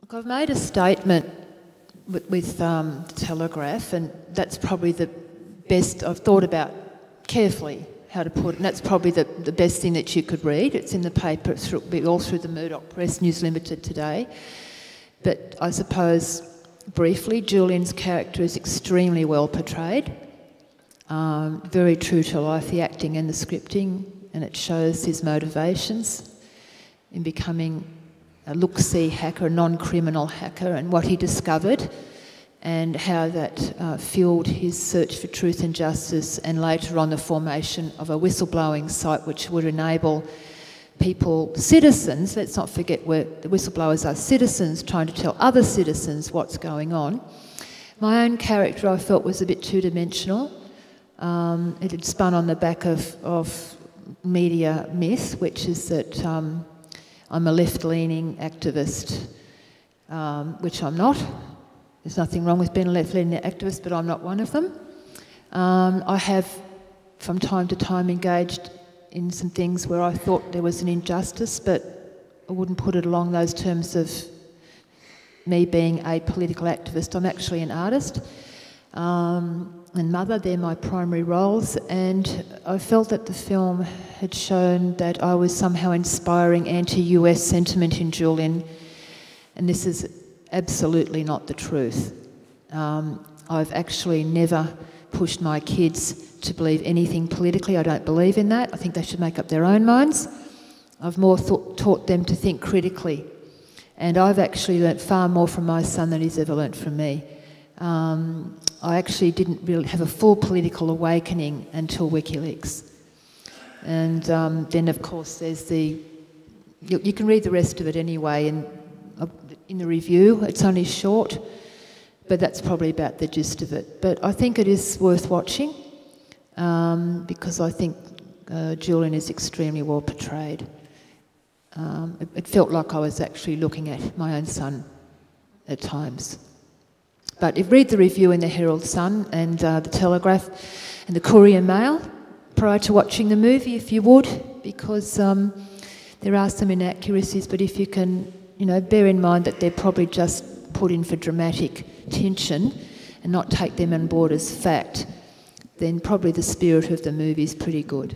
Look, I've made a statement with the Telegraph, and that's probably the best. I've thought about carefully how to put it, and that's probably the best thing that you could read. It's in the paper, it's all through the Murdoch Press News Limited today. But I suppose, briefly, Julian's character is extremely well portrayed, very true to life, the acting and the scripting, and it shows his motivations in becoming a look-see hacker, a non-criminal hacker, and what he discovered and how that fueled his search for truth and justice, and later on the formation of a whistleblowing site which would enable people, citizens, let's not forget where the whistleblowers are citizens trying to tell other citizens what's going on. My own character I felt was a bit two-dimensional. It had spun on the back of media myth, which is that I'm a left-leaning activist, which I'm not. There's nothing wrong with being a left-leaning activist, but I'm not one of them. I have, from time to time, engaged in some things where I thought there was an injustice, but I wouldn't put it along those terms of me being a political activist. I'm actually an artist and mother. They're my primary roles, and I felt that the film had shown that I was somehow inspiring anti-US sentiment in Julian, and this is absolutely not the truth. I've actually never pushed my kids to believe anything politically. I don't believe in that. I think they should make up their own minds. I've more taught them to think critically, and I've actually learnt far more from my son than he's ever learnt from me. I actually didn't really have a full political awakening until WikiLeaks. And then, of course, there's the... You can read the rest of it anyway in the review. It's only short, but that's probably about the gist of it. But I think it is worth watching because I think Julian is extremely well portrayed. It felt like I was actually looking at my own son at times. But read the review in the Herald Sun and the Telegraph and the Courier Mail prior to watching the movie, if you would, because there are some inaccuracies, but if you can, bear in mind that they're probably just put in for dramatic tension and not take them on board as fact, then probably the spirit of the movie is pretty good.